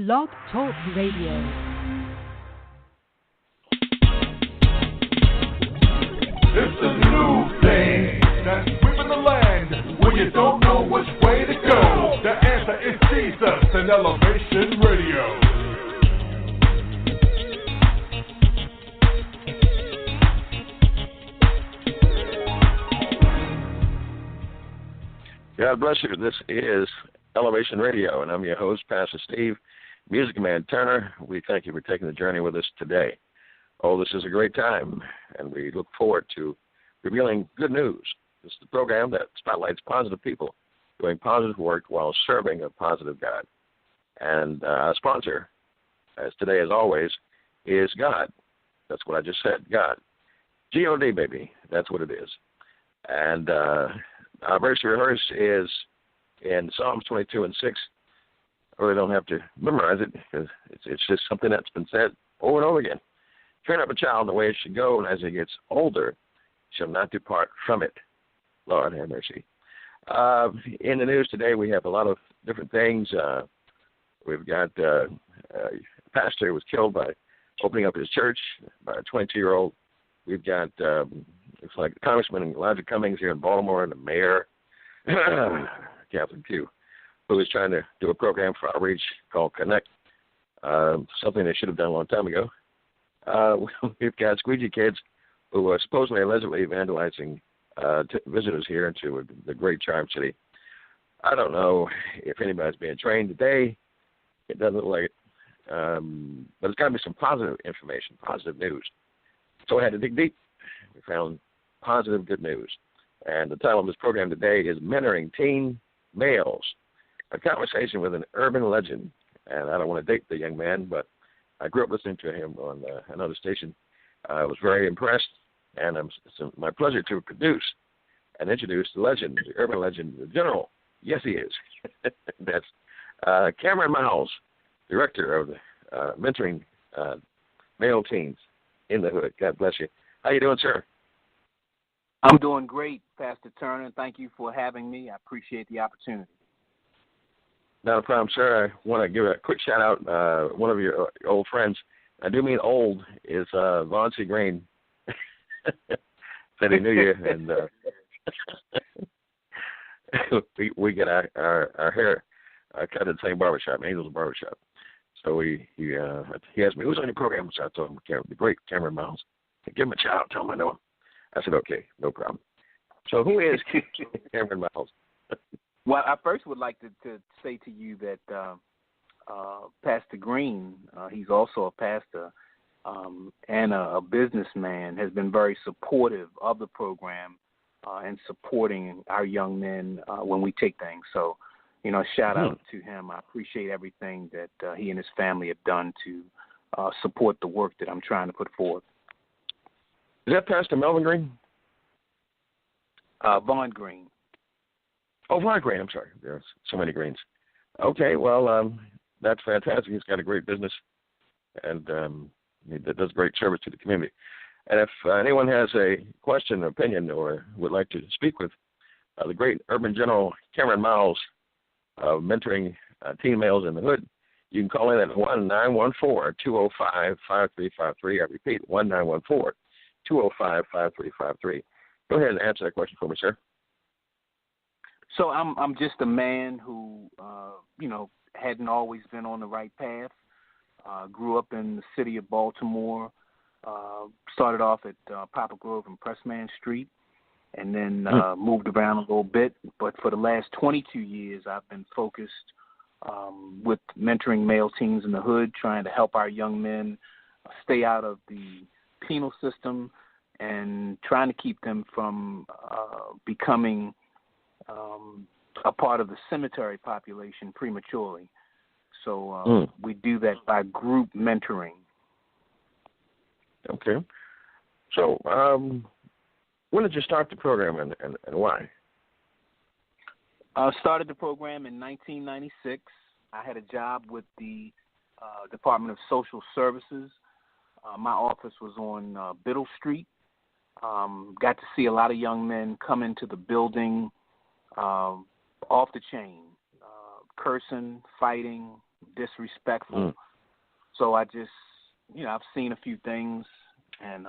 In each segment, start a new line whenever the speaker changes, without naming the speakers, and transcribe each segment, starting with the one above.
Blog Talk Radio.
It's a new thing that's sweeping the land when you don't know which way to go. The answer is Jesus and Elevation Radio.
God bless you. This is Elevation Radio, and I'm your host, Pastor Steve, Music Man Turner. We thank you for taking the journey with us today. Oh, this is a great time, and we look forward to revealing good news. This is the program that spotlights positive people doing positive work while serving a positive God. And our sponsor, as today as always, is God. That's what I just said, God. G-O-D, baby. That's what it is. And our verse rehearse is in Psalms 22 and 6. I really don't have to memorize it because it's just something that's been said over and over again. Train up a child in the way it should go, and as he gets older, shall not depart from it. Lord have mercy. In the news today, we have a lot of different things. We've got a pastor who was killed by opening up his church by a 22-year-old. We've got, looks like Congressman Elijah Cummings here in Baltimore and the mayor, Catherine Pugh, who is trying to do a program for outreach called Connect, something they should have done a long time ago. We've got squeegee kids who are supposedly allegedly vandalizing visitors here into the great Charm City. I don't know if anybody's being trained today. It doesn't look like it. But it's got to be some positive information, positive news. So I had to dig deep. We found positive good news. And the title of this program today is Mentoring Teen Males, a conversation with an urban legend. And I don't want to date the young man, but I grew up listening to him on another station. I was very impressed, and it's my pleasure to produce and introduce the legend, the urban legend, the general. Yes, he is. That's Cameron Miles, director of the Mentoring Male Teens in the Hood. God bless you. How you doing, sir?
I'm doing great, Pastor Turner. Thank you for having me. I appreciate the opportunity.
Not a problem, sir. I want to give a quick shout-out. One of your old friends, I do mean old, is Vaughn C. Green. Said he knew you, and we get our hair cut at the same barbershop, Angel's Barbershop. So he asked me, who's on your program? So I told him, the great Cameron Miles. Give him a shout out, tell him I know him. I said, okay, no problem. So who is Cameron Miles?
Well, I first would like to say to you that Pastor Green, he's also a pastor and a businessman, has been very supportive of the program and supporting our young men when we take things. So, shout out to him. I appreciate everything that he and his family have done to support the work that I'm trying to put forth.
Is that Pastor Melvin Green?
Vaughn Green.
Oh, Vaughn Green. I'm sorry. There's so many Greens. Okay, well, that's fantastic. He's got a great business, and he does great service to the community. And if anyone has a question, opinion, or would like to speak with the great urban general Cameron Miles of Mentoring Teen Males in the Hood, you can call in at 1-914-205-5353. I repeat, 1-914-205-5353. Go ahead and answer that question for me, sir.
So I'm just a man who, hadn't always been on the right path. Grew up in the city of Baltimore. Started off at Poplar Grove and Pressman Street, and then moved around a little bit. But for the last 22 years, I've been focused with mentoring male teens in the hood, trying to help our young men stay out of the penal system and trying to keep them from becoming a part of the cemetery population prematurely. So we do that by group mentoring.
Okay. So when did you start the program and why?
I started the program in 1996. I had a job with the Department of Social Services. My office was on Biddle Street. Got to see a lot of young men come into the building off the chain, cursing, fighting, disrespectful. So I just, I've seen a few things, and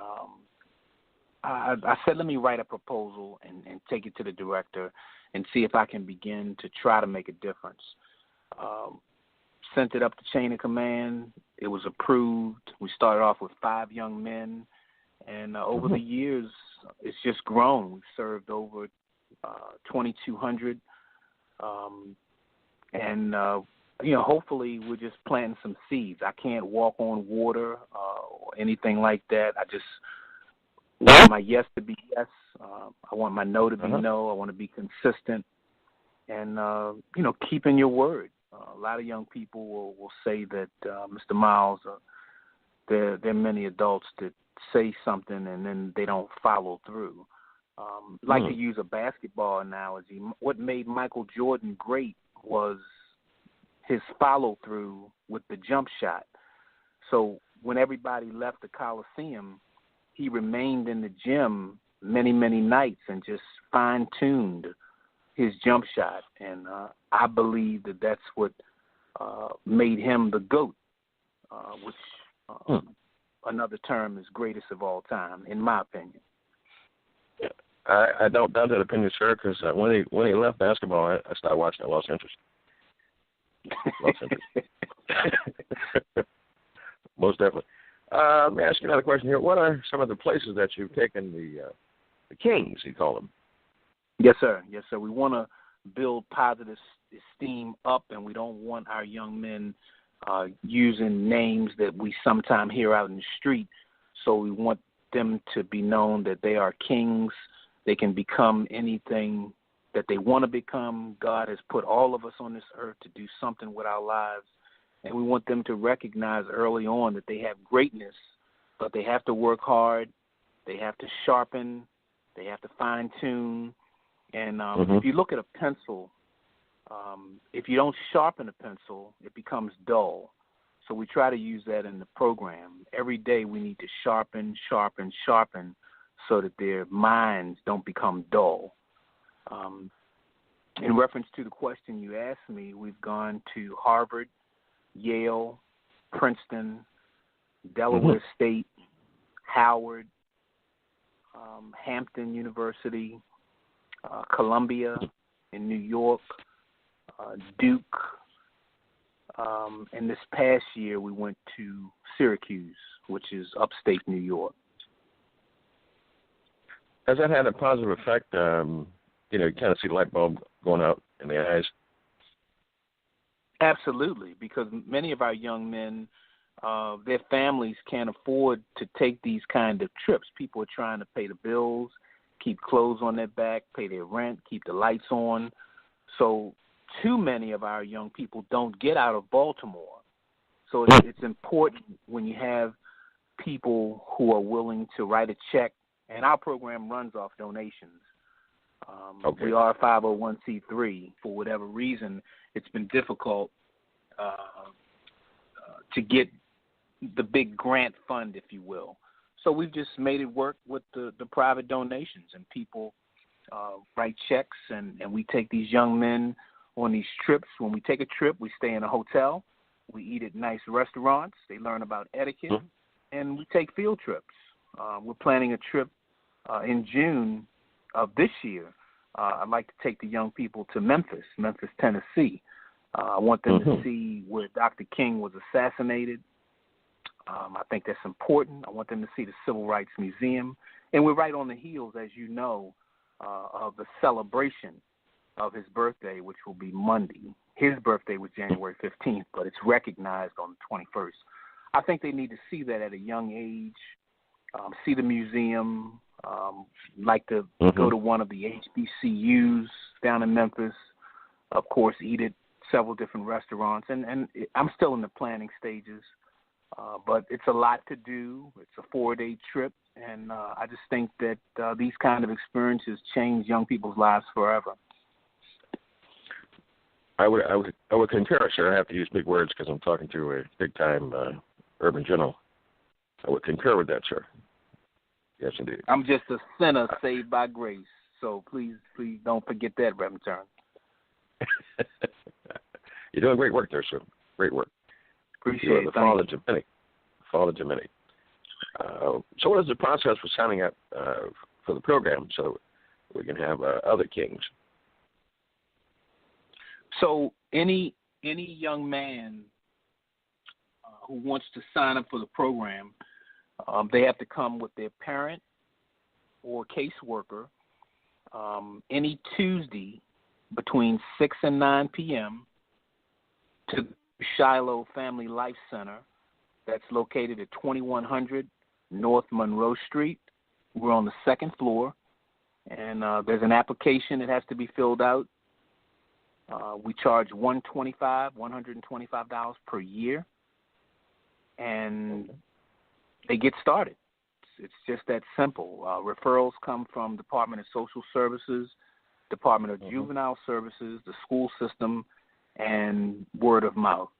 I said, let me write a proposal and take it to the director and see if I can begin to try to make a difference. Sent it up the chain of command. It was approved. We started off with 5 young men, and over the years, it's just grown. We've served over 2,200, and hopefully we're just planting some seeds. I can't walk on water or anything like that. I just want my yes to be yes. I want my no to be no. I want to be consistent, and keeping your word. A lot of young people will say that, Mr. Miles, there are many adults that say something and then they don't follow through. Like to use a basketball analogy. What made Michael Jordan great was his follow-through with the jump shot. So when everybody left the Coliseum, he remained in the gym many, many nights and just fine-tuned his jump shot. And I believe that that's what made him the GOAT, which another term is greatest of all time, in my opinion.
I don't doubt that opinion, sir, because when he left basketball, I started watching. I lost interest. Most definitely. Let me ask you another question here. What are some of the places that you've taken the Kings, you call them?
Yes, sir. Yes, sir. We want to build positive esteem up, and we don't want our young men using names that we sometimes hear out in the street. So we want them to be known that they are kings. They can become anything that they want to become. God has put all of us on this earth to do something with our lives, and we want them to recognize early on that they have greatness, but they have to work hard, they have to sharpen, they have to fine-tune. And if you look at a pencil, if you don't sharpen a pencil, it becomes dull. So we try to use that in the program. Every day we need to sharpen, sharpen, sharpen so that their minds don't become dull. In reference to the question you asked me, we've gone to Harvard, Yale, Princeton, Delaware State, Howard, Hampton University, Columbia in New York, Duke, and this past year we went to Syracuse, which is upstate New York.
Has that had a positive effect? You kind of see the light bulb going out in the eyes.
Absolutely, because many of our young men, their families can't afford to take these kind of trips. People are trying to pay the bills, keep clothes on their back, pay their rent, keep the lights on. So too many of our young people don't get out of Baltimore. So it's important when you have people who are willing to write a check, and our program runs off donations. We are a 501c3. For whatever reason, it's been difficult to get the big grant fund, if you will. So we've just made it work with the private donations, and people write checks, and we take these young men on these trips. When we take a trip, we stay in a hotel. We eat at nice restaurants. They learn about etiquette, and we take field trips. We're planning a trip in June of this year. I'd like to take the young people to Memphis, Tennessee. I want them to see where Dr. King was assassinated. I think that's important. I want them to see the Civil Rights Museum. And we're right on the heels, as you know, of the celebration of his birthday, which will be Monday. His birthday was January 15th, but it's recognized on the 21st. I think they need to see that at a young age, see the museum, like to go to one of the HBCUs down in Memphis, of course, eat at several different restaurants. And I'm still in the planning stages, but it's a lot to do. It's a 4-day trip, and I just think that these kind of experiences change young people's lives forever.
I would concur, sir. I have to use big words because I'm talking to a big-time urban general. I would concur with that, sir. Yes, indeed.
I'm just a sinner saved by grace, so please don't forget that, Reverend Turner.
You're doing great work there, sir. Great work.
Appreciate
You are
it.
the
Thank you.
Father to many. So what is the process for signing up for the program so we can have other kings?
So any young man who wants to sign up for the program, they have to come with their parent or caseworker any Tuesday between 6 and 9 p.m. to Shiloh Family Life Center that's located at 2100 North Monroe Street. We're on the second floor, and there's an application that has to be filled out. We charge $125 per year, and they get started. It's just that simple. Referrals come from Department of Social Services, Department of Juvenile Services, the school system, and word of mouth.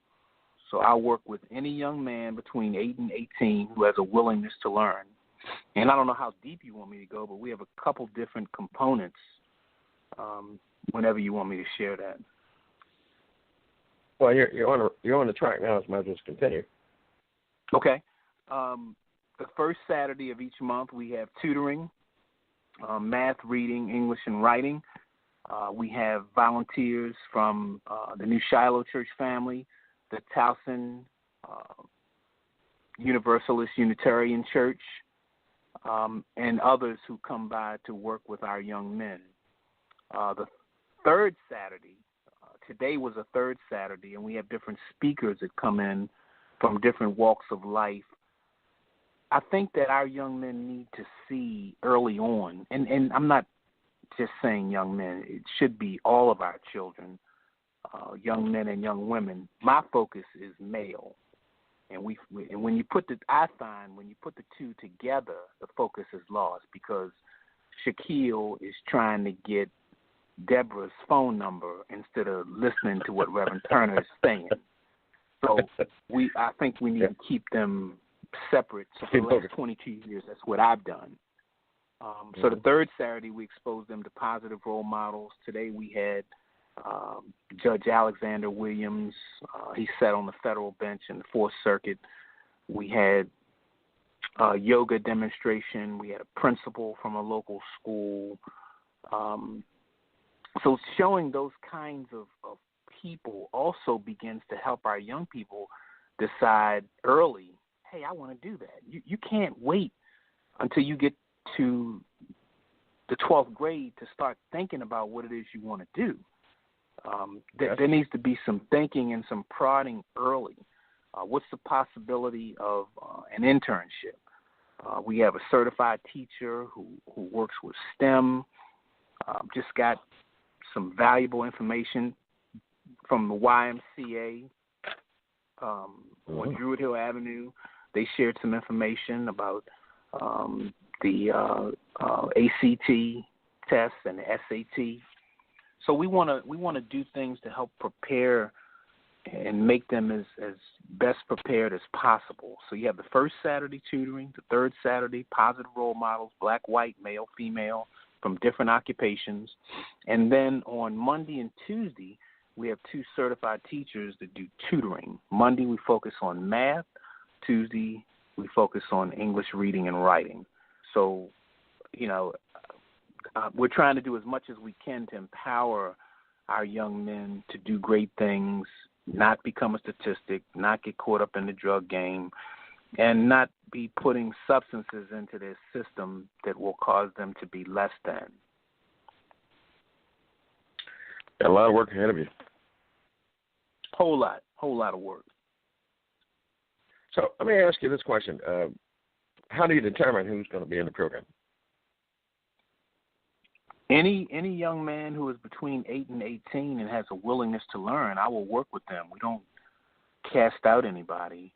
So I work with any young man between 8 and 18 who has a willingness to learn. And I don't know how deep you want me to go, but we have a couple different components whenever you want me to share that.
Well, you're on the track now, so might as well just continue.
Okay. The first Saturday of each month, we have tutoring, math, reading, English, and writing. We have volunteers from the New Shiloh Church family, the Towson Universalist Unitarian Church, and others who come by to work with our young men. The third Saturday, today was a third Saturday, and we have different speakers that come in from different walks of life. I think that our young men need to see early on, and I'm not just saying young men, it should be all of our children, young men and young women. My focus is male. And when you put the two together, the focus is lost because Shaquille is trying to get Deborah's phone number instead of listening to what Reverend Turner is saying. So I think we need to keep them separate. So for the last 22 years, that's what I've done. So the third Saturday, we expose them to positive role models. Today we had Judge Alexander Williams. He sat on the federal bench in the Fourth Circuit. We had a yoga demonstration. We had a principal from a local school. So showing those kinds of people also begins to help our young people decide early, hey, I want to do that. You can't wait until you get to the 12th grade to start thinking about what it is you want to do. There needs to be some thinking and some prodding early. What's the possibility of an internship? We have a certified teacher who works with STEM. Just got some valuable information from the YMCA on Druid Hill Avenue. They shared some information about the ACT test and the SAT. So we want to do things to help prepare and make them as best prepared as possible. So you have the first Saturday tutoring, the third Saturday positive role models, black, white, male, female, from different occupations. And then on Monday and Tuesday, we have two certified teachers that do tutoring. Monday we focus on math. Tuesday we focus on English reading and writing. So, we're trying to do as much as we can to empower our young men to do great things, not become a statistic, not get caught up in the drug game, and not be putting substances into their system that will cause them to be less than.
Got a lot of work ahead of you.
Whole lot of work.
So let me ask you this question. How do you determine who's going to be in the program?
Any young man who is between 8 and 18 and has a willingness to learn, I will work with them. We don't cast out anybody.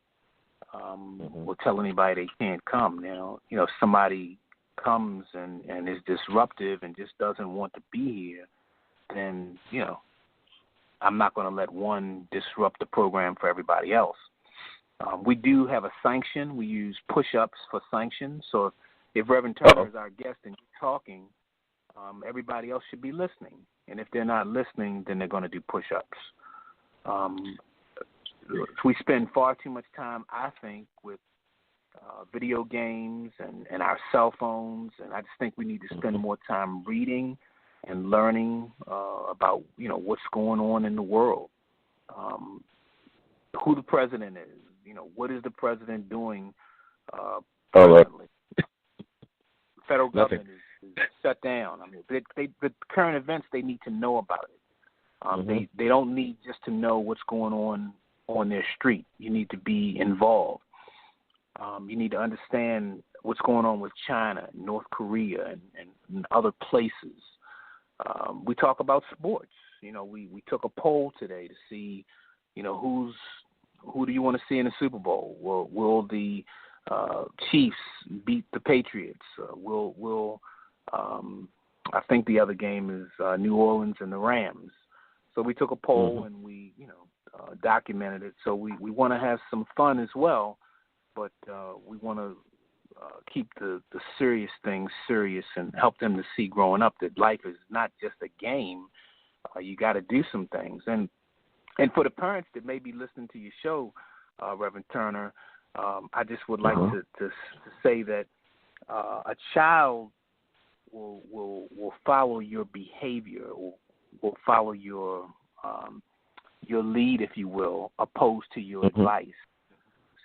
We'll tell anybody they can't come. Now, if somebody comes and is disruptive and just doesn't want to be here, then, I'm not going to let one disrupt the program for everybody else. We do have a sanction. We use push-ups for sanctions. So if Reverend Turner is our guest and you're talking, everybody else should be listening. And if they're not listening, then they're going to do push-ups. we spend far too much time, I think, with video games and our cell phones, and I just think we need to spend more time reading and learning about, what's going on in the world, who the president is, what is the president doing presently. Federal government is shut down. I mean, the current events, they need to know about it. They don't need just to know what's going on their street. You need to be involved. You need to understand what's going on with China, North Korea, and other places. We talk about sports. We took a poll today to see, who do you want to see in the Super Bowl? Will the Chiefs beat the Patriots? I think the other game is New Orleans and the Rams. So we took a poll and we, documented it. So we want to have some fun as well, but we want to keep the serious things serious and help them to see growing up that life is not just a game. You got to do some things. And for the parents that may be listening to your show, Reverend Turner, I just would like to say that a child will follow your behavior, will follow your lead, if you will, opposed to your advice.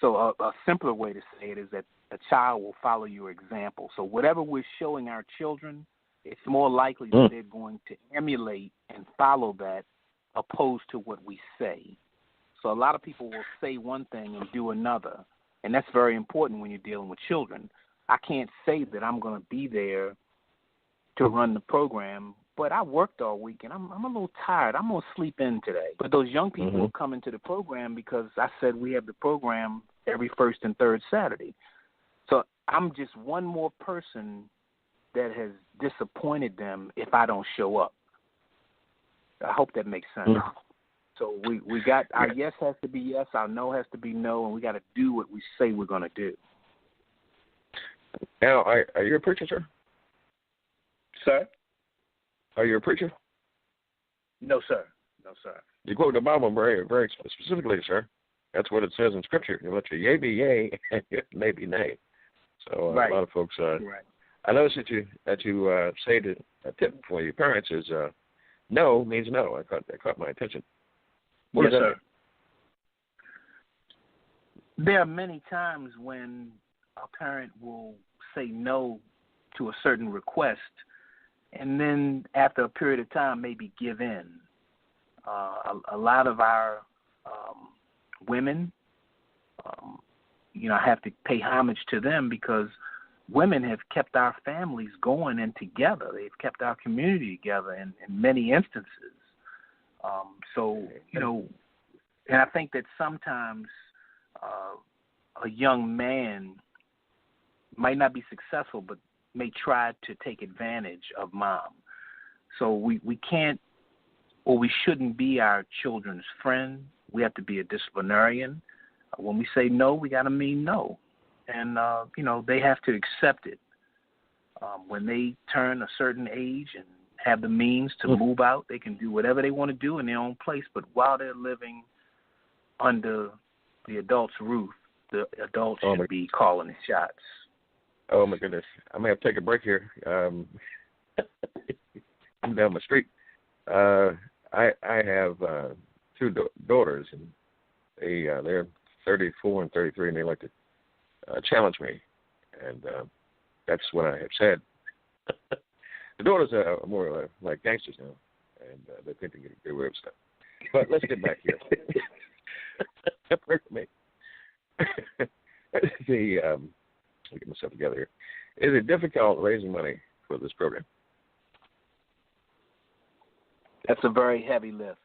So a simpler way to say it is that a child will follow your example. So whatever we're showing our children, it's more likely that they're going to emulate and follow that opposed to what we say. So a lot of people will say one thing and do another, and that's very important when you're dealing with children. I can't say that I'm going to be there to run the program, but I worked all week, and I'm a little tired. I'm going to sleep in today. But those young people will come into the program because I said we have the program every first and third Saturday. So I'm just one more person that has disappointed them if I don't show up. I hope that makes sense. So we got our yes has to be yes, our no has to be no, and we got to do what we say we're going to do.
Now, are you a preacher, sir?
Sir?
Are you a preacher?
No, sir. No, sir.
You quote the Bible very, very specifically, sir. That's what it says in Scripture. You let your yea be yea and your nay be nay. So a lot of folks. I noticed that you say that a tip for your parents is no means no. That caught my attention.
Yes, sir. There are many times when a parent will say no to a certain request, and then after a period of time maybe give in. A lot of our women, I have to pay homage to them because women have kept our families going and together. They've kept our community together in many instances. And I think that sometimes a young man might not be successful, but may try to take advantage of mom. So we can't, or we shouldn't be our children's friend. We have to be a disciplinarian. When we say no, we got to mean no. And, they have to accept it. When they turn a certain age and have the means to move out, they can do whatever they want to do in their own place. But while they're living under the adult's roof, the adults should be calling the shots.
Oh, my goodness. I may have to take a break here. I'm down my street. I have two daughters, and they're 34 and 33, and they like to challenge me. And that's what I have said. The daughters are more like gangsters now, and they think they can get away with stuff. But let's get back here. Pray for me. Let me get myself together here. Is it difficult raising money for this program?
That's a very heavy lift.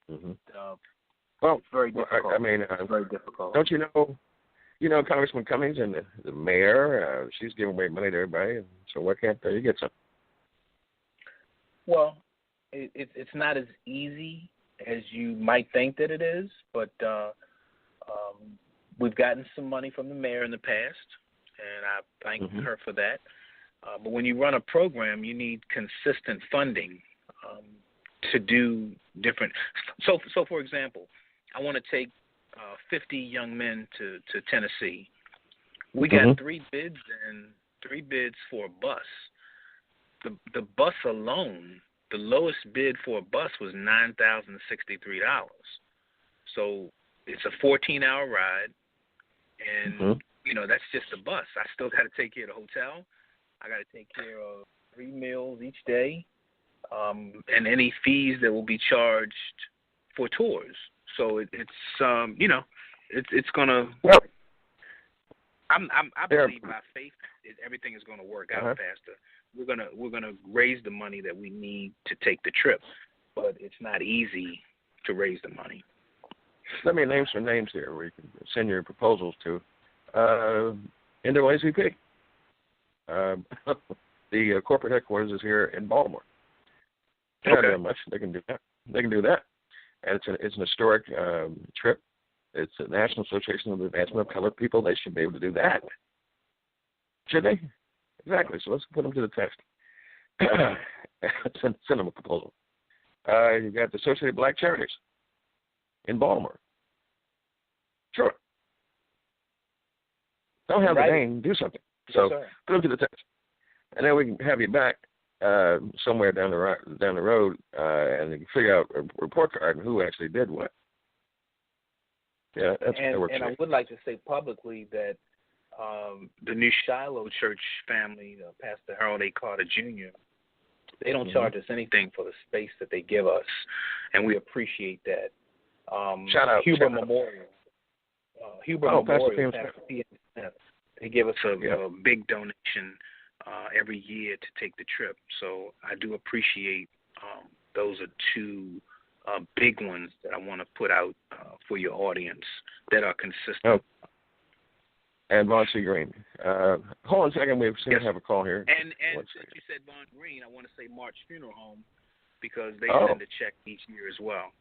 Well,
it's very difficult.
It's
very difficult.
Don't you know, Congressman Cummings and the mayor, she's giving away money to everybody, so why can't you get some?
Well, it's not as easy as you might think that it is, but we've gotten some money from the mayor in the past, and I thank her for that. But when you run a program, you need consistent funding. to do different. So for example, I want to take 50 young men to Tennessee. We got 3 bids and 3 bids for a bus. The bus alone, the lowest bid for a bus was $9,063. So it's a 14-hour ride, and that's just a bus. I still got to take care of the hotel. I got to take care of 3 meals each day, and any fees that will be charged for tours. So it's gonna.
Well,
I believe by faith everything is gonna work out, Pastor. We're gonna raise the money that we need to take the trip, but it's not easy to raise the money.
Let me name some names here where you can send your proposals to. NAACP. The corporate headquarters is here in Baltimore. They're not doing much. They can do that. And it's an historic trip. It's the National Association of the Advancement of Colored People. They should be able to do that. Should they? Exactly. So let's put them to the test. Send them a proposal. You've got the Associated Black Charities in Baltimore. Sure. Don't have the name. Do something. So put them to the test. And then we can have you back somewhere down the road, and you can figure out a report card and who actually did what. Yeah, that works.
And I would like to say publicly that the New Shiloh Church family, Pastor Harold A. Carter Jr., they don't charge us anything for the space that they give us, and we appreciate that.
Shout out.
Huber Memorial. Memorial, Pastor P. They give us a big donation every year to take the trip. So I do appreciate those are 2 big ones that I want to put out for your audience that are consistent.
Oh. And Vaughn C. Green. Hold on a second. We have a call here.
And since you said Vaughn Green, I want to say March Funeral Home because they send a check each year as well.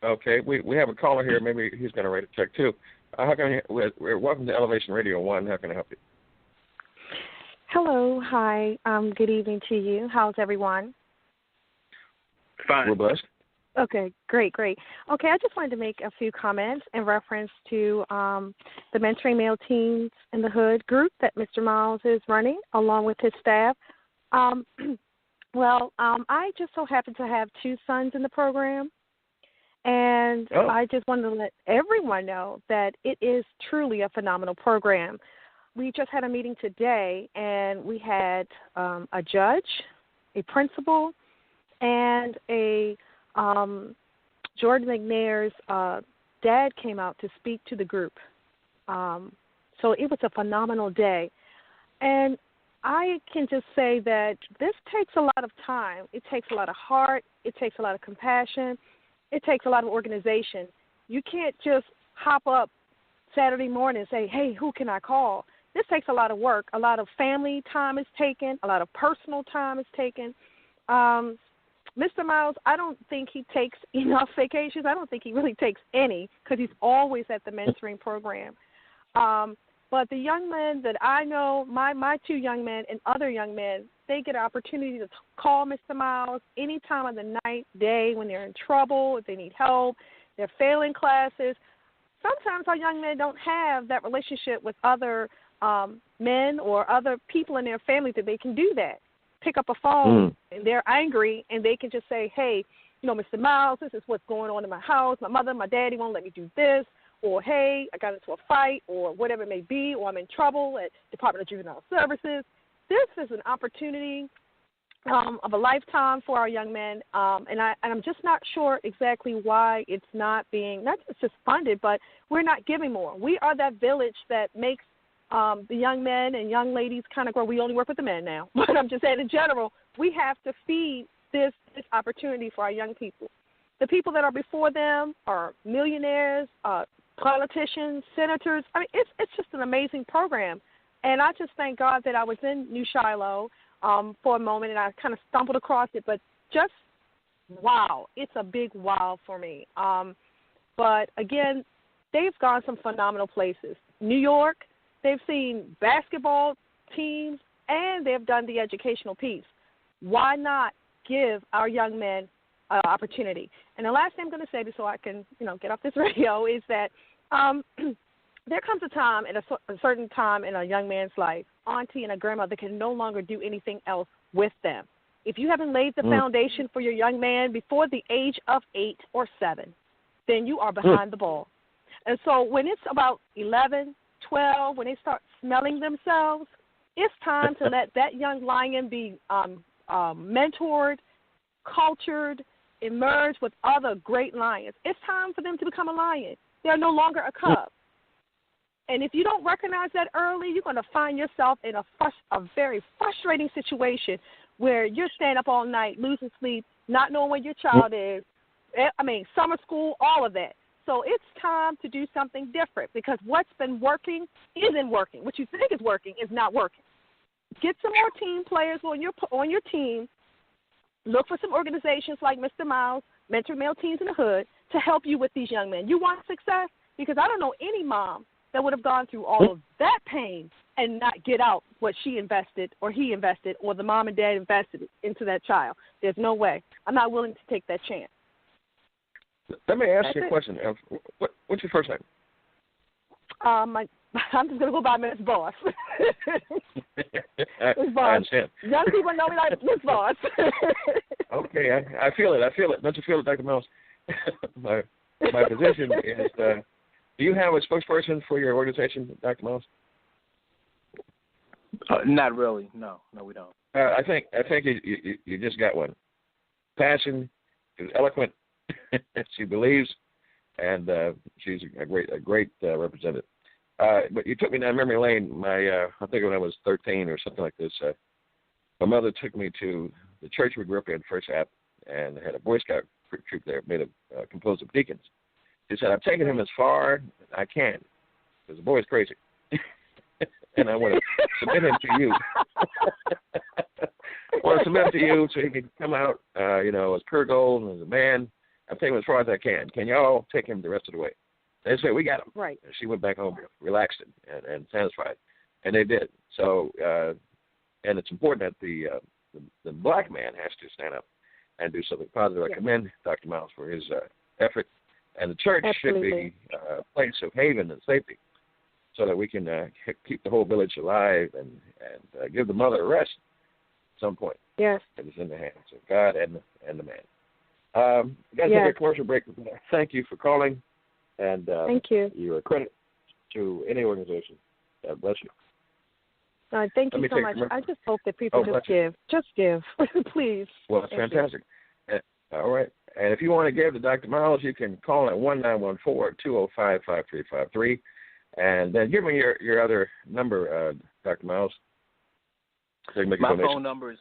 Okay. We have a caller here. Maybe he's going to write a check too. Welcome to Elevation Radio 1. How can I help you?
Hello. Hi. Good evening to you. How's everyone?
Fine.
We're blessed.
Okay, great. Okay, I just wanted to make a few comments in reference to the Mentoring Male Teens in the Hood group that Mr. Miles is running along with his staff. I just so happen to have 2 sons in the program, and I just wanted to let everyone know that it is truly a phenomenal program. We just had a meeting today, and we had a judge, a principal, and a Jordan McNair's dad came out to speak to the group. So it was a phenomenal day. And I can just say that this takes a lot of time. It takes a lot of heart. It takes a lot of compassion. It takes a lot of organization. You can't just hop up Saturday morning and say, hey, who can I call? This takes a lot of work. A lot of family time is taken. A lot of personal time is taken. Mr. Miles, I don't think he takes enough vacations. I don't think he really takes any because he's always at the mentoring program. But the young men that I know, my 2 young men and other young men, they get an opportunity to call Mr. Miles any time of the night, day, when they're in trouble, if they need help, they're failing classes. Sometimes our young men don't have that relationship with other men or other people in their family that they can do that. Pick up a phone and they're angry and they can just say, hey, Mr. Miles, this is what's going on in my house. My mother, my daddy won't let me do this. Or, hey, I got into a fight or whatever it may be, or I'm in trouble at Department of Juvenile Services. This is an opportunity of a lifetime for our young men, and I'm just not sure exactly why it's not being, not just funded, but we're not giving more. We are that village that makes the young men and young ladies kind of grow. We only work with the men now, but I'm just saying in general, we have to feed this opportunity for our young people. The people that are before them are millionaires, politicians, senators. I mean, it's just an amazing program. And I just thank God that I was in New Shiloh for a moment, and I kind of stumbled across it. But just, wow, it's a big wow for me. But, again, they've gone some phenomenal places. New York, they've seen basketball teams, and they've done the educational piece. Why not give our young men opportunity. And the last thing I'm going to say, so I can, get off this radio, is that there comes a time at a certain time in a young man's life, auntie and a grandmother can no longer do anything else with them. If you haven't laid the foundation for your young man before the age of 8 or 7, then you are behind the ball. And so when it's about 11, 12, when they start smelling themselves, it's time to let that young lion be mentored, cultured, emerge with other great lions. It's time for them to become a lion. They're no longer a cub. And if you don't recognize that early, you're going to find yourself in a very frustrating situation where you're staying up all night, losing sleep, not knowing where your child is. Summer school, all of that. So it's time to do something different because what's been working isn't working. What you think is working is not working. Get some more team players on your team. Look for some organizations like Mr. Miles, Mentor Male Teens in the Hood, to help you with these young men. You want success? Because I don't know any mom that would have gone through all of that pain and not get out what she invested or he invested or the mom and dad invested into that child. There's no way. I'm not willing to take that chance.
Let me ask you a question. What's your first name?
I'm just going to go by Miss Boss. Miss Boss.
I understand.
Young people know me like Miss Boss.
Okay, I feel it. Don't you feel it, Dr. Mills? my position is, do you have a spokesperson for your organization, Dr. Mills?
Not really. No, we don't.
I think you just got one. Passion, she's eloquent, she believes, and she's a great representative. But you took me down memory lane. I think when I was 13 or something like this, my mother took me to the church we grew up in, First App, and had a Boy Scout troop there composed of deacons. She said, "I'm taking him as far as I can because the boy is crazy, and I want to submit him to you. I want to submit him to you so he can come out, as pure gold and as a man. I'm taking him as far as I can. Can y'all take him the rest of the way?" They said, "We got him."
Right.
And she went back home relaxed and satisfied, and they did. So, and it's important that the black man has to stand up and do something positive. I commend Dr. Miles for his effort. And the church
Absolutely.
should be a place of haven and safety so that we can keep the whole village alive and give the mother a rest at some point.
Yes.
It is in the hands of God and the man. You guys take a commercial break. Thank you for calling. And
thank you.
You're a credit to any organization. God bless you.
All right, thank you so much. I just hope that people just give. Just give, please.
Well, that's fantastic. All right. And if you want to give to Dr. Miles, you can call at 1-914-205-5353. And then give me your other number, Dr. Miles. So you can make
my
a donation.
phone number is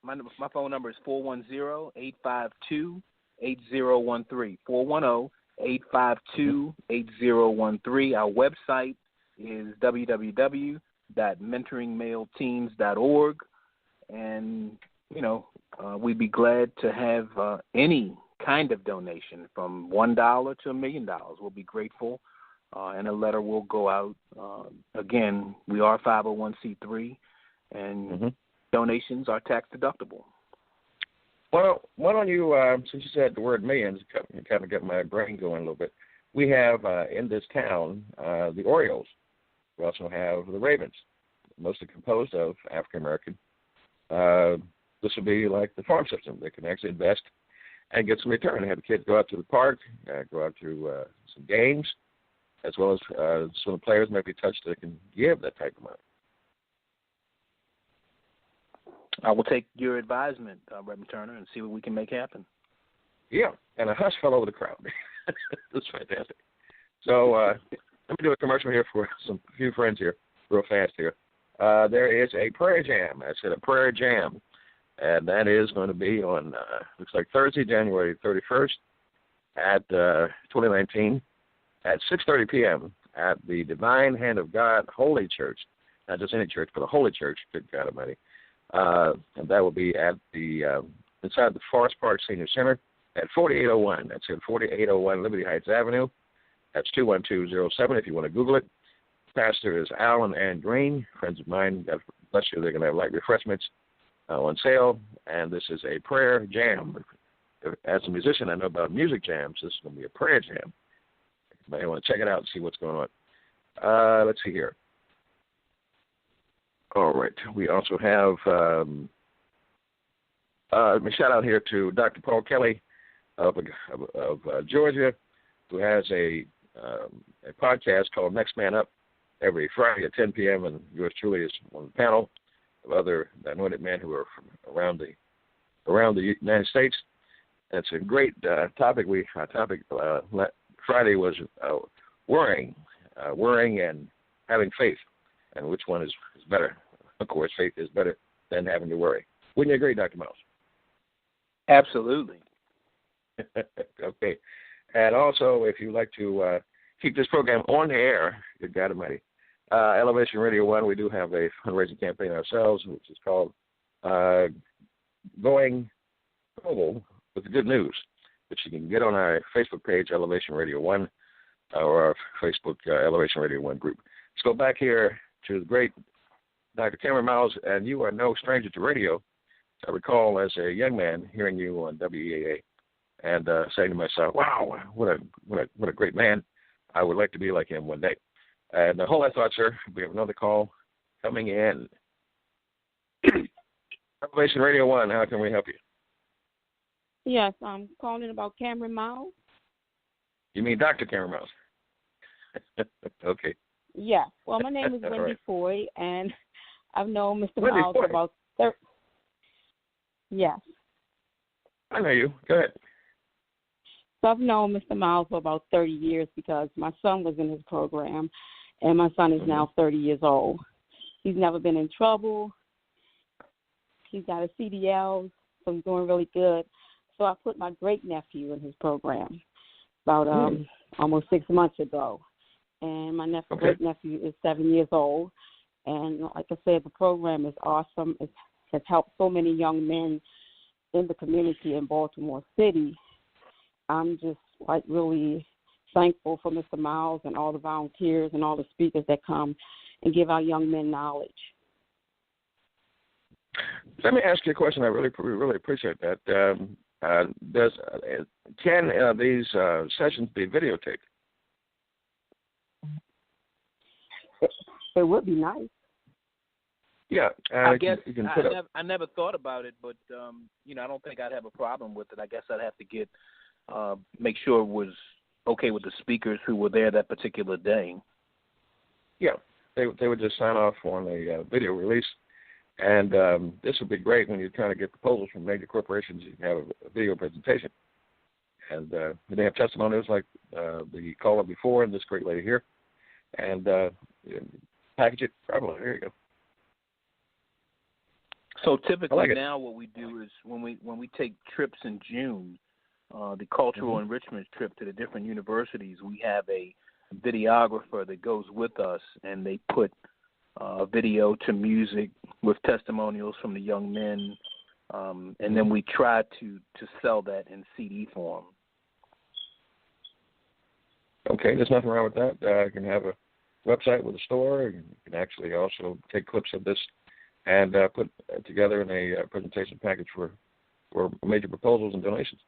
my phone number is 410-852-8013. 410-852-8013. Our website is www.mentoringmaleteens.org. And we'd be glad to have any kind of donation from $1 to $1 million. We'll be grateful, and a letter will go out. Again, we are 501c3, and donations are tax deductible.
Well, why don't you, since you said the word millions, kind of get my brain going a little bit. We have in this town the Orioles. We also have the Ravens, mostly composed of African American. This would be like the farm system. They can actually invest and get some return. Have the kids go out to the park, go out to some games, as well as some of the players might be touched that can give that type of money.
I will take your advisement, Reverend Turner, and see what we can make happen.
Yeah, and a hush fell over the crowd. That's fantastic. So let me do a commercial here for a few friends here, real fast here. There is a prayer jam. I said a prayer jam. And that is going to be on, looks like Thursday, January 31st at 2019 at 6:30 p.m. at the Divine Hand of God Holy Church. Not just any church, but a holy church, good God Almighty. And that will be at the inside the Forest Park Senior Center at 4801. That's at 4801 Liberty Heights Avenue. That's 21207 if you want to Google it. Pastor is Alan Ann Green, friends of mine. God bless you. They're going to have light refreshments on sale, and this is a prayer jam. as a musician, I know about music jams. This is going to be a prayer jam. You may want to check it out and see what's going on. Let's see here. All right. We also have a shout out here to Dr. Paul Kelly of Georgia, who has a podcast called Next Man Up every Friday at 10 p.m. And yours truly is on the panel of other anointed men who are from around the United States. And it's a great topic. Friday was worrying and having faith, and which one is better? Of course, faith is better than having to worry. Wouldn't you agree, Dr. Miles?
Absolutely.
Okay. And also, if you'd like to keep this program on the air, good God Almighty, Elevation Radio 1, we do have a fundraising campaign ourselves, which is called Going Global with the Good News, which you can get on our Facebook page, Elevation Radio 1, or our Facebook Elevation Radio 1 group. Let's go back here to the great Dr. Cameron Miles, and you are no stranger to radio. I recall as a young man hearing you on WEAA and saying to myself, wow, what a great man. I would like to be like him one day. And the whole I thought, sir, we have another call coming in. Elevation Radio 1, how can we help you?
Yes, I'm calling about Cameron Miles.
You mean Dr. Cameron Miles? Okay.
Yes. Well, my name is Wendy
right.
Foy, and I've known Mr.
Wendy
Miles
Foy.
for about 30. Yes.
I know you. Go ahead.
So I've known Mr. Miles for about 30 years because my son was in his program, and my son is now 30 years old. He's never been in trouble. He's got a CDL, so he's doing really good. So I put my great-nephew in his program about almost 6 months ago. And my great-nephew is 7 years old. And like I said, the program is awesome. It has helped so many young men in the community in Baltimore City. I'm just really thankful for Mr. Miles and all the volunteers and all the speakers that come and give our young men knowledge.
Let me ask you a question. I really appreciate that. Can these sessions be videotaped?
It would be nice.
Yeah,
I guess
you can
I never thought about it, but I don't think I'd have a problem with it. I guess I'd have to make sure it was okay with the speakers who were there that particular day.
Yeah, they would just sign off on a video release, and this would be great when you're trying to get proposals from major corporations. You can have a video presentation, and they have testimonials like the caller before and this great lady here, and package it properly. There you go.
So typically
like
now what we do is when we take trips in June, the cultural enrichment trip to the different universities, we have a videographer that goes with us, and they put video to music with testimonials from the young men, and then we try to sell that in CD form.
Okay, there's nothing wrong with that. You can have a website with a store. You can actually also take clips of this and put together in a presentation package for major proposals and donations.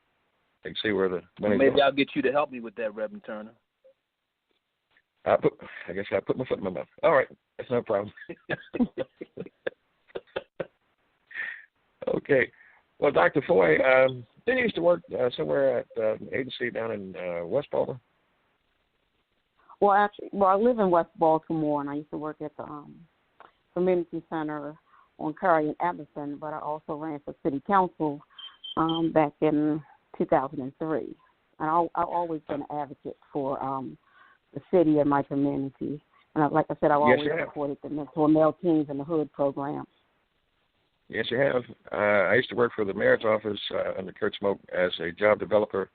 You can see where the money goes.
Maybe I'll get you to help me with that, Reverend Turner.
I guess I put my foot in my mouth. All right, that's no problem. Okay. Well, Dr. Foy, didn't you used to work somewhere at an agency down in West Baltimore?
Well, I live in West Baltimore, and I used to work at the community center on Curry and Everson, but I also ran for city council back in 2003. And I've always been an advocate for the city and my community. And like I said, I've always supported the Mentor Male Teens in the Hood program.
Yes, you have. I used to work for the mayor's office under Kurt Smoke as a job developer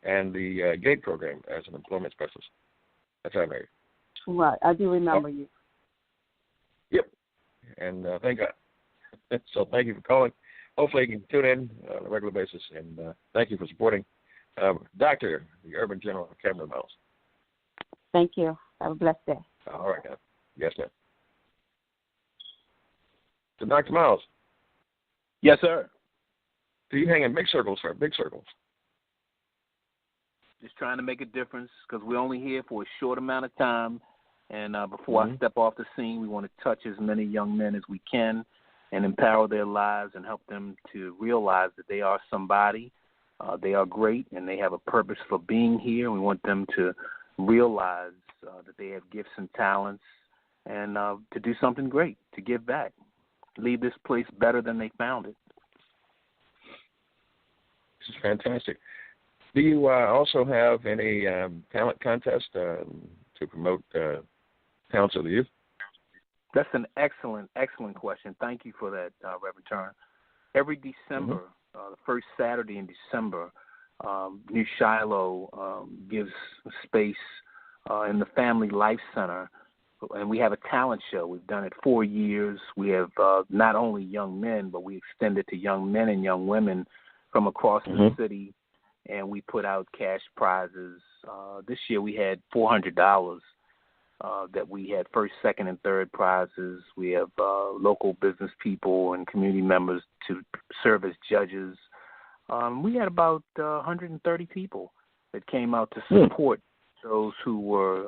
and the GATE program as an employment specialist. That's how I married.
Right. I do remember you.
Yep. And thank God. So thank you for calling. Hopefully you can tune in on a regular basis. And thank you for supporting Dr. the Urban General Cameron Miles.
Thank you. Have a blessed day.
All right, now. Yes, ma'am. So, Dr. Miles.
Yes, sir.
Do you hang in big circles, sir? Big circles?
Just trying to make a difference because we're only here for a short amount of time. And before I step off the scene, we want to touch as many young men as we can and empower their lives and help them to realize that they are somebody. They are great, and they have a purpose for being here. We want them to realize that they have gifts and talents and to do something great, to give back, leave this place better than they found it.
This is fantastic. Do you also have any talent contest to promote talents of the youth?
That's an excellent question. Thank you for that, Reverend Turner. Every December, the first Saturday in December, New Shiloh gives space in the Family Life Center, and we have a talent show. We've done it 4 years. We have not only young men, but we extend it to young men and young women from across the city, and we put out cash prizes. This year we had $400 that we had first, second, and third prizes. We have local business people and community members to serve as judges. We had about 130 people that came out to support those who were,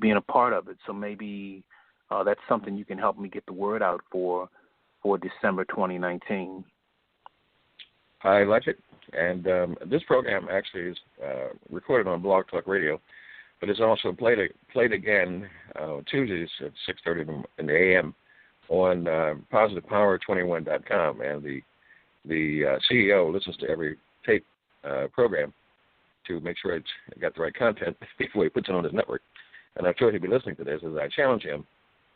being a part of it. So maybe that's something you can help me get the word out for December 2019.
I like it. And this program actually is recorded on Blog Talk Radio, but it's also played again Tuesdays at 6:30 in the a.m. on positivepower21.com. And the CEO listens to every tape program to make sure it's got the right content before he puts it on his network. And I'm sure he'll be listening to this as I challenge him,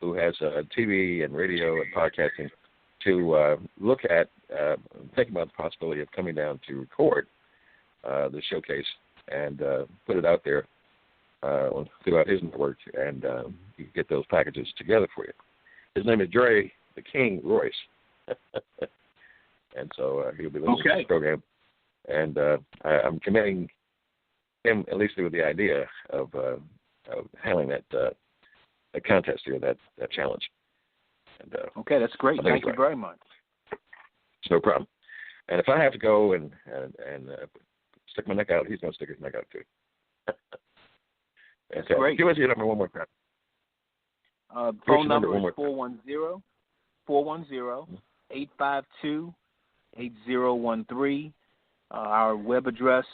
who has TV and radio and podcasting, to look at, think about the possibility of coming down to record the showcase and put it out there throughout his network, and you can get those packages together for you. His name is Dre the King Royce. And so he'll be listening to the program. And I'm committing him at least with the idea of handling that contest here, that challenge. And,
okay, that's great. Thank you very much.
It's no problem. And if I have to go and stick my neck out, he's going to stick his neck out too.
That's great.
Give us your number one more time.
Phone number is 410-852-8013. Our web address,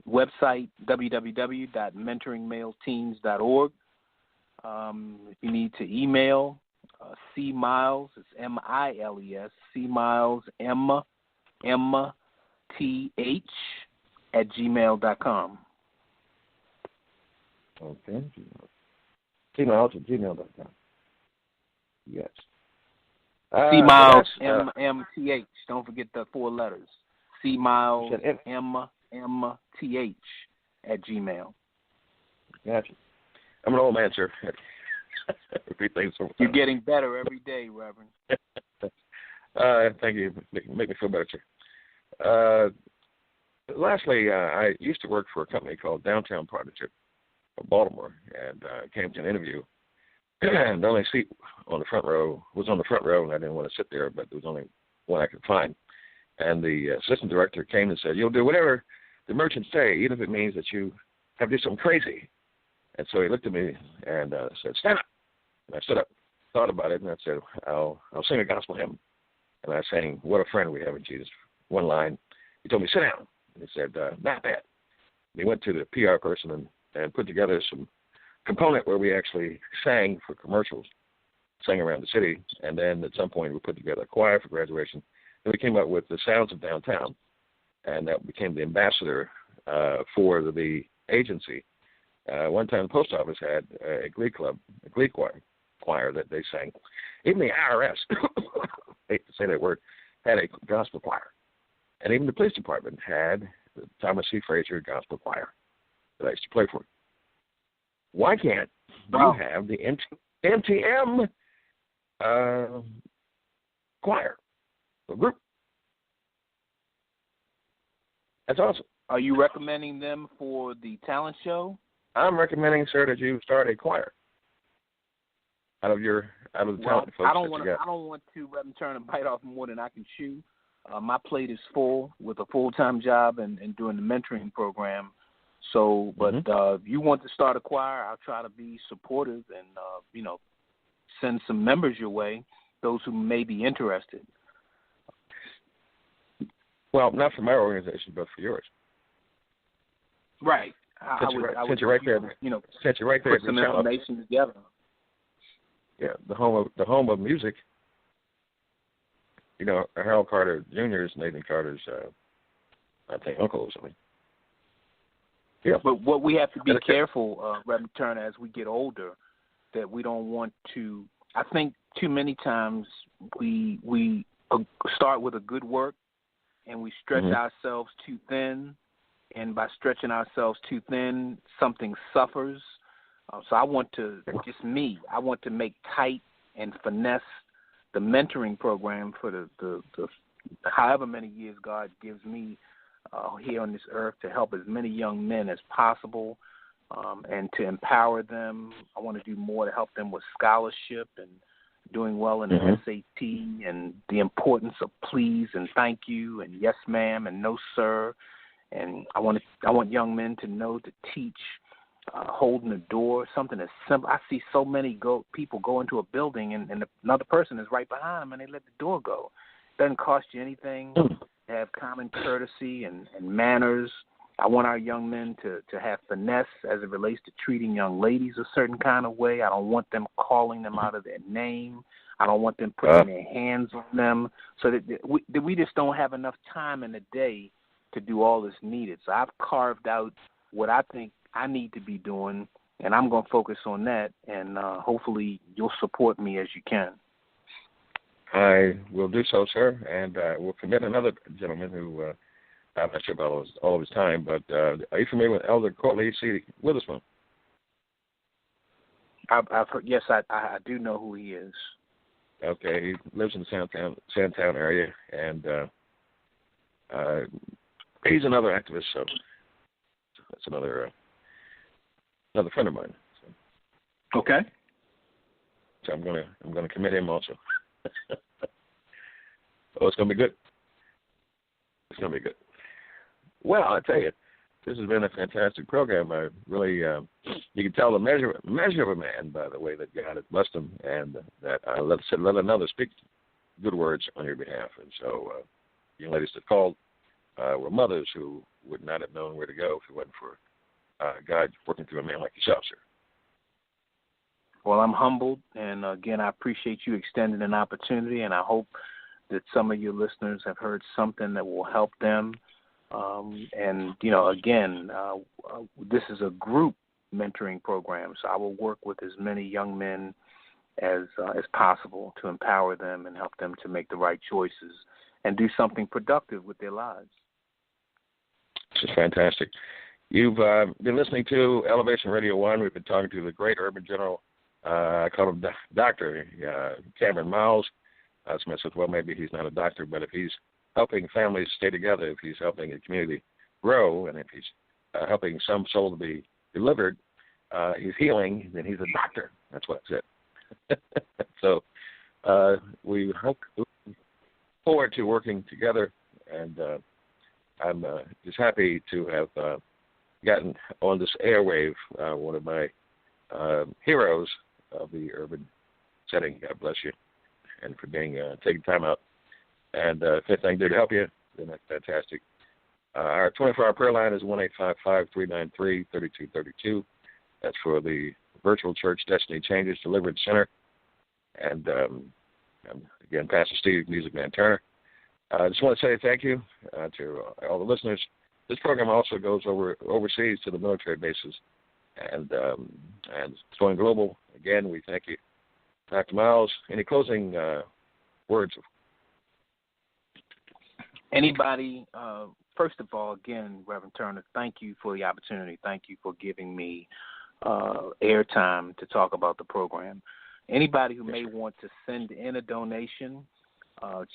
website, www.mentoringmaleteens.org. If you need to email, C Miles, it's M-I-L-E-S, C Miles, M-M-T-H @gmail.com.
Okay. C-Miles @gmail.com. Yes.
C-Miles, M-M-T-H. Don't forget the 4 letters. C-Miles, M-M-T-H @gmail.
Gotcha. I'm an old man, sir.
You're getting better every day, Reverend.
Thank you. Make me feel better, sir. Lastly, I used to work for a company called Downtown Partnership of Baltimore, and came to an interview. And the only seat on the front row was on the front row, and I didn't want to sit there, but there was only one I could find. And the assistant director came and said, "You'll do whatever the merchants say, even if it means that you have to do something crazy." And so he looked at me and said, "Stand up." And I stood up, thought about it, and I said, I'll sing a gospel hymn. And I sang, "What a Friend We Have in Jesus." One line. He told me, "Sit down." And he said, "Not bad." And he went to the PR person and put together some component where we actually sang for commercials, sang around the city, and then at some point we put together a choir for graduation. Then we came up with the Sounds of Downtown, and that became the ambassador for the agency. One time the post office had a glee choir that they sang. Even the IRS, I hate to say that word, had a gospel choir. And even the police department had the Thomas C. Frazier gospel choir that I used to play for. Why can't you have the MTM choir, the group? That's awesome.
Are you recommending them for the talent show?
I'm recommending, sir, that you start a choir out of the talent folks.
I don't want to Reverend Turner bite off more than I can chew. my plate is full with a full-time job and doing the mentoring program. So, but if you want to start a choir, I'll try to be supportive and, send some members your way, those who may be interested.
Well, not for my organization, but for yours.
Right.
Since you're right there,
put some information together.
Yeah, the home of music. Harold Carter Jr. is Nathan Carter's, I think, uncle or something. Yeah.
But what we have to be careful, Reverend Turner, as we get older, that we don't want to. I think too many times we start with a good work and we stretch ourselves too thin, and by stretching ourselves too thin, something suffers. So I want to make tight and finesse the mentoring program for the however many years God gives me here on this earth to help as many young men as possible and to empower them. I want to do more to help them with scholarship and doing well in the SAT and the importance of please and thank you and yes ma'am and no sir. And I want young men to know to teach holding the door, something as simple. I see so many people go into a building and another person is right behind them and they let the door go. It doesn't cost you anything to have common courtesy and manners. I want our young men to have finesse as it relates to treating young ladies a certain kind of way. I don't want them calling them out of their name. I don't want them putting their hands on them. So that we just don't have enough time in the day to do all that's needed. So I've carved out what I think I need to be doing, and I'm going to focus on that, and hopefully you'll support me as you can.
I will do so, sir, and we'll commit another gentleman who I'm not sure about all of his time, but are you familiar with Elder Courtney C. Witherspoon?
I've heard, yes, I do know who he is.
Okay, he lives in the Sandtown area, and he's another activist, so that's another friend of mine. So.
Okay.
So I'm gonna commit him also. Oh, it's gonna be good. It's gonna be good. Well, I tell you, this has been a fantastic program. I really, you can tell the measure of a man by the way that God has blessed him, and that let another speak good words on your behalf. And so, young ladies that called were mothers who would not have known where to go if it wasn't for God working through a man like yourself, sir.
Well, I'm humbled, and again, I appreciate you extending an opportunity, and I hope that some of your listeners have heard something that will help them. And, again, this is a group mentoring program, so I will work with as many young men as possible to empower them and help them to make the right choices and do something productive with their lives.
This is fantastic. You've been listening to Elevation Radio 1. We've been talking to the great Urban General, I call him Dr. Cameron Miles. Smith says, well, maybe he's not a doctor, but if he's helping families stay together, if he's helping a community grow, and if he's helping some soul to be delivered, he's healing, then he's a doctor. That's what I said. So we look forward to working together, and I'm just happy to have gotten on this airwave one of my heroes of the urban setting. God bless you, and for being taking time out. And if anything did help you, then that's fantastic. Our 24-hour prayer line is 1-855-393-3232. That's for the Virtual Church Destiny Changes Deliverance Center. And again, Pastor Steve, Music Man Turner. I just want to say thank you to all the listeners. This program also goes overseas to the military bases, and it's going global. Again, we thank you. Dr. Miles, any closing words?
Anybody, first of all, again, Reverend Turner, thank you for the opportunity. Thank you for giving me airtime to talk about the program. Anybody who may want to send in a donation,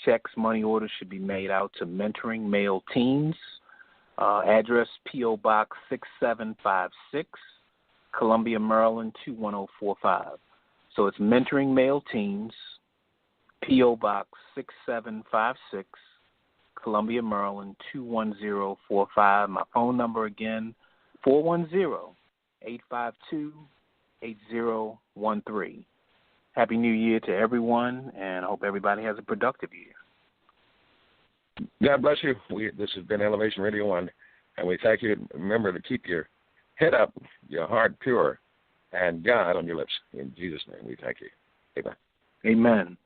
checks, money orders should be made out to Mentoring Male Teens. Address P.O. Box 6756, Columbia, Maryland 21045. So it's Mentoring Male Teens, P.O. Box 6756, Columbia, Maryland, 21045. My phone number again, 410-852-8013. Happy New Year to everyone, and I hope everybody has a productive year.
God bless you. This has been Elevation Radio 1, and we thank you. Remember to keep your head up, your heart pure, and God on your lips. In Jesus' name, we thank you. Amen.
Amen.